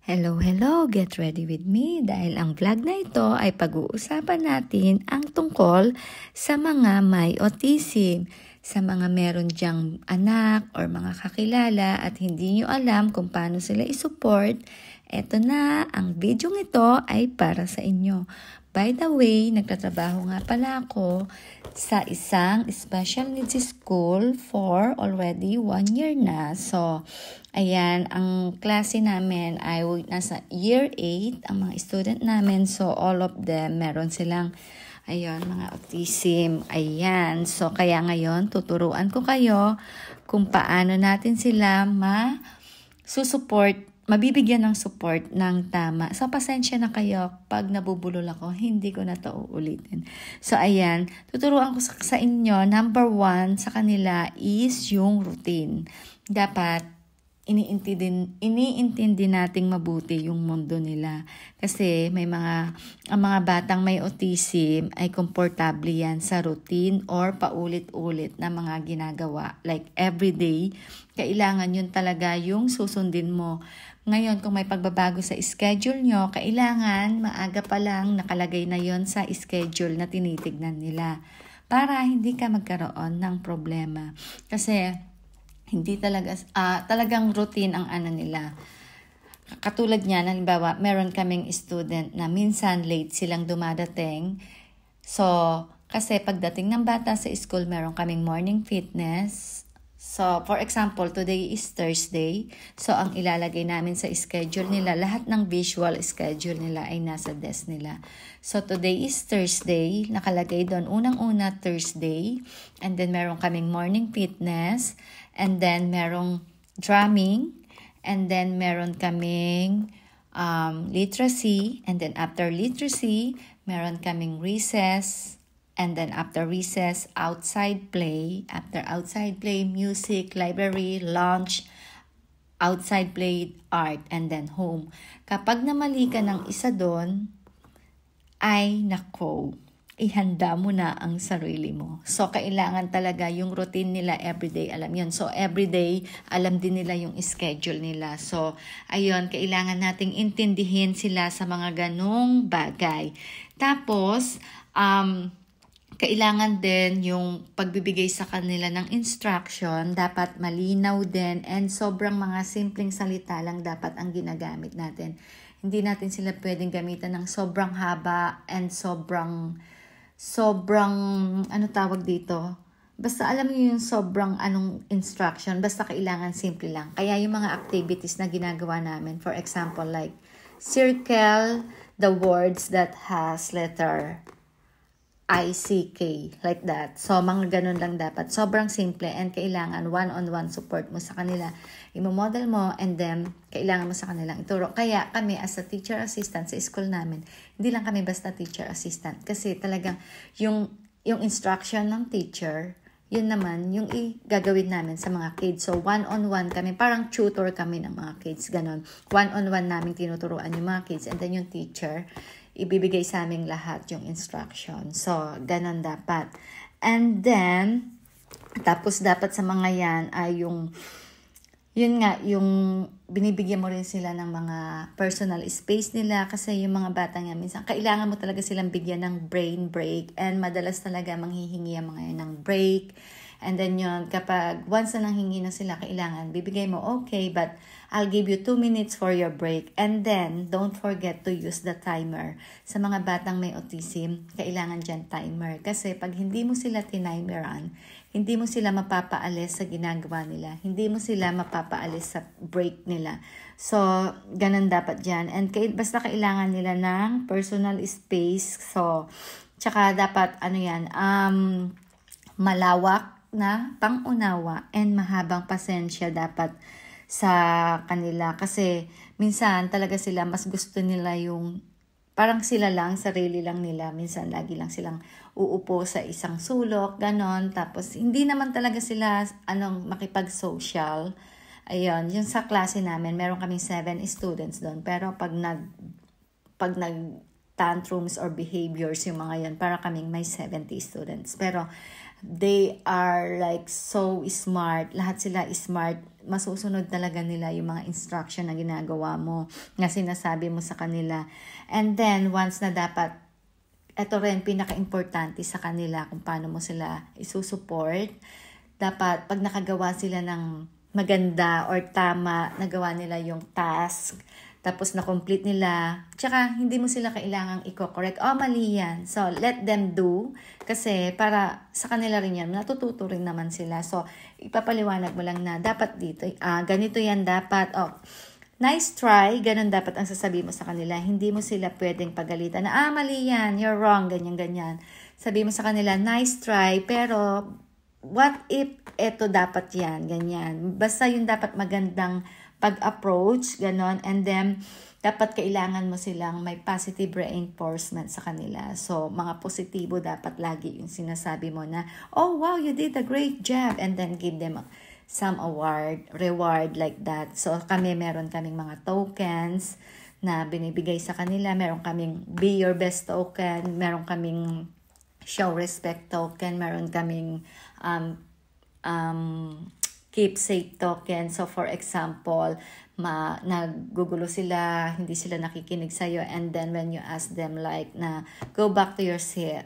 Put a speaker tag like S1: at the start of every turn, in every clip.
S1: Hello, hello! Get ready with me dahil ang vlog na ito ay pag-uusapan natin ang tungkol sa mga may autism. Sa mga meron diyang anak or mga kakilala at hindi nyo alam kung paano sila isupport, eto na, ang video ito ay para sa inyo. By the way, nagtatrabaho nga pala ako sa isang special needs school for already 1 year na. So, ayan, ang klase namin ay nasa year 8, ang mga student namin. So, all of them, meron silang, ayun, mga autism. Ayan, so kaya ngayon, tuturuan ko kayo kung paano natin sila mabibigyan ng support ng tama. So, pasensya na kayo pag nabubulol ako, hindi ko na to uulitin. So, ayan, tuturuan ko sa inyo, number 1 sa kanila is yung routine. Dapat, iniintindi nating mabuti yung mundo nila. Kasi ang mga batang may autism ay komportable yan sa routine or paulit-ulit na mga ginagawa. Like everyday, kailangan yun talaga yung susundin mo. Ngayon, kung may pagbabago sa schedule nyo, kailangan maaga pa lang nakalagay na yon sa schedule na tinitignan nila para hindi ka magkaroon ng problema. Kasi hindi talagang routine ang nila. Katulad niyan, halimbawa, meron kaming student na minsan late silang dumadating. So, kasi pagdating ng bata sa school, meron kaming morning fitness. So, for example, today is Thursday. So, ang ilalagay namin sa schedule nila, lahat ng visual schedule nila ay nasa desk nila. So, today is Thursday. Nakalagay doon unang-una Thursday. And then, meron kaming morning fitness. And then, merong drumming. And then, meron kaming literacy. And then, after literacy, meron kaming recess. And then after recess, outside play. After outside play, music, library, lunch, outside play, art, and then home. Kapag namali ka ng isa doon, ay nako, ihanda mo na ang sarili mo. So, kailangan talaga yung routine nila everyday, alam yun. So, everyday, alam din nila yung schedule nila. So, ayun, kailangan nating intindihin sila sa mga ganong bagay. Tapos, kailangan din yung pagbibigay sa kanila ng instruction, dapat malinaw din and sobrang mga simpleng salita lang dapat ang ginagamit natin. Hindi natin sila pwedeng gamitan ng sobrang haba and sobrang, ano tawag dito? Basta alam niyo yung sobrang instruction, basta kailangan simple lang. Kaya yung mga activities na ginagawa namin, for example, like circle the words that has letter ICK, like that. So, mga ganun lang dapat. Sobrang simple and kailangan one-on-one support mo sa kanila. Imo-model mo and then kailangan mo sa kanilang ituro. Kaya kami as a teacher assistant sa school namin, hindi lang kami basta teacher assistant. Kasi talagang yung instruction ng teacher, yun naman yung gagawin namin sa mga kids. So, one-on-one kami. Parang tutor kami ng mga kids. Ganon. One-on-one namin tinuturuan yung mga kids and then yung teacher, ibibigay sa aming lahat yung instruction. So, ganun dapat. And then, tapos dapat sa mga yan ay yung binibigyan mo rin sila ng mga personal space nila kasi yung mga bata nga minsan, kailangan mo talaga silang bigyan ng brain break and madalas talaga manghihingi ang mga yan ng break. And then yun, kapag once na nanghingi na sila, kailangan bibigay mo, okay, but I'll give you 2 minutes for your break. And then, don't forget to use the timer. Sa mga batang may autism, kailangan dyan timer. Kasi pag hindi mo sila tinimeran, hindi mo sila mapapaalis sa ginagawa nila. Hindi mo sila mapapaalis sa break nila. So, ganun dapat dyan. And basta kailangan nila ng personal space. So, tsaka dapat, malawak na pangunawa and mahabang pasensya dapat sa kanila. Kasi minsan talaga sila mas gusto nila yung parang sila lang, sarili lang nila. Minsan lagi lang silang uupo sa isang sulok, ganon. Tapos hindi naman talaga sila makipag-social. Ayun, yung sa klase namin, meron kaming 7 students doon. Pero pag nag tantrums or behaviors yung mga yan, para kaming may 70 students. Pero They are like so smart. Lahat sila smart. Masusunod talaga nila yung mga instruction na ginagawa mo, na sinasabi mo sa kanila. And then, once na dapat, ito rin, pinaka-importante sa kanila kung paano mo sila isusupport. Dapat, pag nakagawa sila ng maganda or tama, nagawa nila yung task, tapos na-complete nila, tsaka hindi mo sila kailangang i-correct. Oh, mali yan. So, let them do. Kasi para sa kanila rin yan, natututo rin naman sila. So, ipapaliwanag mo lang na dapat dito, ganito yan dapat. Oh, nice try. Ganun dapat ang sasabihin mo sa kanila. Hindi mo sila pwedeng pagalitan na, mali yan, you're wrong, ganyan. Sabi mo sa kanila, nice try, pero what if eto dapat yan, ganyan. Basta yung dapat magandang pag-approach, ganon. And then, dapat kailangan mo silang may positive reinforcement sa kanila. So, mga positibo dapat lagi yung sinasabi mo na, oh, wow, you did a great job. And then, give them some reward like that. So, meron kaming mga tokens na binibigay sa kanila. Meron kaming be your best token. Meron kaming show respect token. Meron kaming keepsake token. So, for example, nagugulo sila, hindi sila nakikinig sa'yo, and then when you ask them like na, go back to your seat.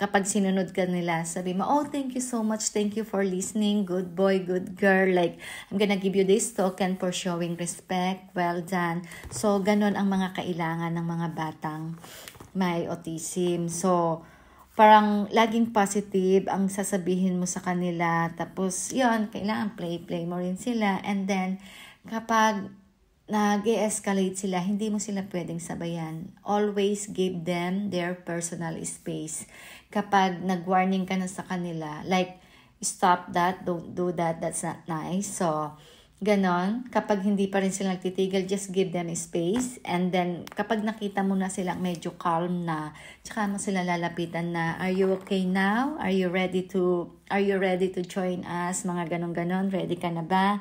S1: Kapag sinunod ka nila, sabi mo, oh, thank you so much, thank you for listening, good boy, good girl, like, I'm gonna give you this token for showing respect, well done. So, ganun ang mga kailangan ng mga batang may autism. So, parang laging positive ang sasabihin mo sa kanila. Tapos, yon kailangan play mo rin sila. And then, kapag nag-escalate sila, hindi mo sila pwedeng sabayan. Always give them their personal space. Kapag nag-warning ka na sa kanila, like, stop that, don't do that, that's not nice. So, ganon. Kapag hindi pa rin sila nagtitigil, just give them space. And then, kapag nakita mo na silang medyo calm na, tsaka mo sila lalapitan na, are you okay now? Are you ready to join us? Mga ganon-ganon. Ready ka na ba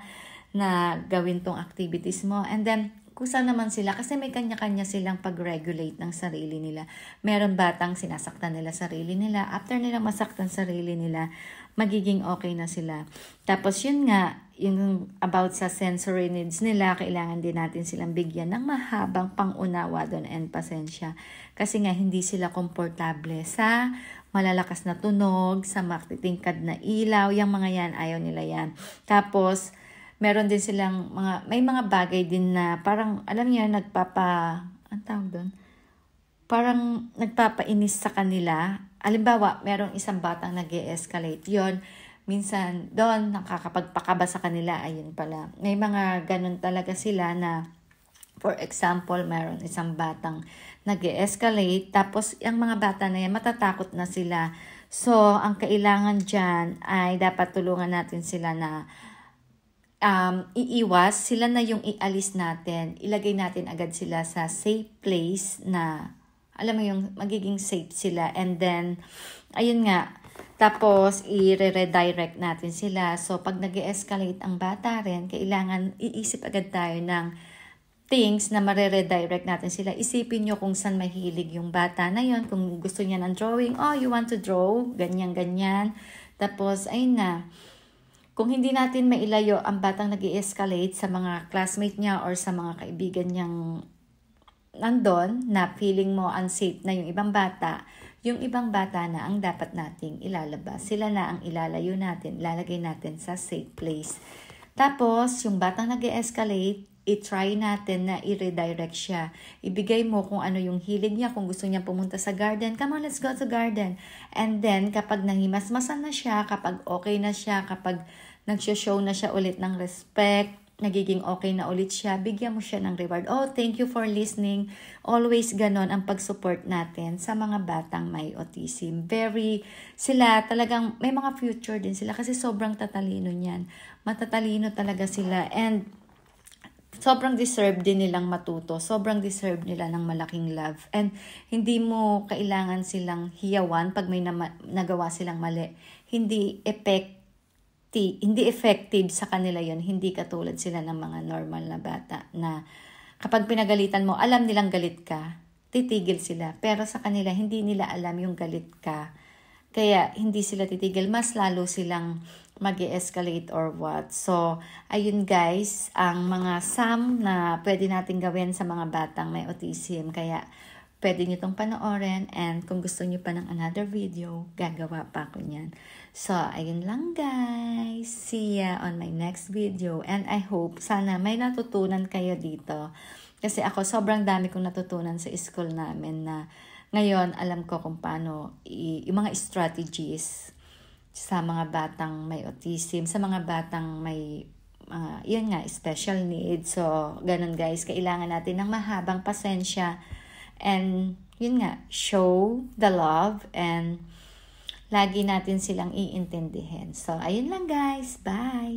S1: na gawin tong activities mo? And then, kusa naman sila, kasi may kanya-kanya silang pag-regulate ng sarili nila. Meron batang sinasaktan nila sarili nila. After nila masaktan sarili nila, magiging okay na sila. Tapos yun nga, yung about sa sensory needs nila, kailangan din natin silang bigyan ng mahabang pangunawa doon and pasensya. Kasi nga, hindi sila komportable sa malalakas na tunog, sa matitingkad na ilaw, yung mga yan, ayaw nila yan. Tapos, meron din silang may mga bagay din na parang, alam niyo, ang tawag doon? Parang nagpapainis sa kanila. Halimbawa, merong isang batang nag-e-escalate. Yon, minsan doon, nakakapagpakaba sa kanila. Ayun pala. May mga ganun talaga sila na, for example, meron isang batang nag-e-escalate. Tapos, yung mga bata na yan, matatakot na sila. So, ang kailangan dyan ay dapat tulungan natin sila na iiwas, sila na yung ialis natin. Ilagay natin agad sila sa safe place na, alam mo yung magiging safe sila. And then, ayun nga, tapos i-redirect natin sila. So, pag nag-escalate ang bata rin, kailangan iisip agad tayo ng things na mare-redirect natin sila. Isipin nyo kung saan mahilig yung bata na yon. Kung gusto niya ng drawing, oh, you want to draw? Ganyan. Tapos, ayun na. Kung hindi natin mailayo ang batang nag-i-escalate sa mga classmate niya or sa mga kaibigan niyang nandun, na feeling mo unsafe na yung ibang bata na ang dapat nating ilalabas. Sila na ang ilalayo natin, ilalagay natin sa safe place. Tapos, yung batang nag-i-escalate, i-try natin na i-redirect siya. Ibigay mo kung ano yung hilig niya, kung gusto niya pumunta sa garden, come on, let's go to garden. And then, kapag nahimasmasan na siya, kapag okay na siya, kapag nagsho-show na siya ulit ng respect, nagiging okay na ulit siya, bigyan mo siya ng reward. Oh, thank you for listening. Always ganon ang pag-support natin sa mga batang may autism. Sila talagang, may mga future din sila kasi sobrang tatalino niyan. Matatalino talaga sila and sobrang deserve din nilang matuto. Sobrang deserve nila ng malaking love. And hindi mo kailangan silang hiyawan pag may nagawa silang mali. Hindi effective sa kanila yon. Hindi katulad sila ng mga normal na bata na kapag pinagalitan mo, alam nilang galit ka, titigil sila. Pero sa kanila, hindi nila alam yung galit ka Kaya hindi sila titigil, mas lalo silang mag-escalate or what. So, ayun guys, ang mga sum na pwede natin gawin sa mga batang may autism. Kaya, pwede nyo itong panoorin, and kung gusto nyo pa ng another video, gagawa pa ako niyan. So, ayun lang guys. See ya on my next video. And I hope, sana may natutunan kayo dito. Kasi ako, sobrang dami kong natutunan sa school namin na ngayon, alam ko kung paano, yung mga strategies sa mga batang may autism, sa mga batang may yun nga, special needs. So, ganun guys, kailangan natin ng mahabang pasensya. And, yun nga, show the love and lagi natin silang iintindihin. So, ayun lang guys. Bye!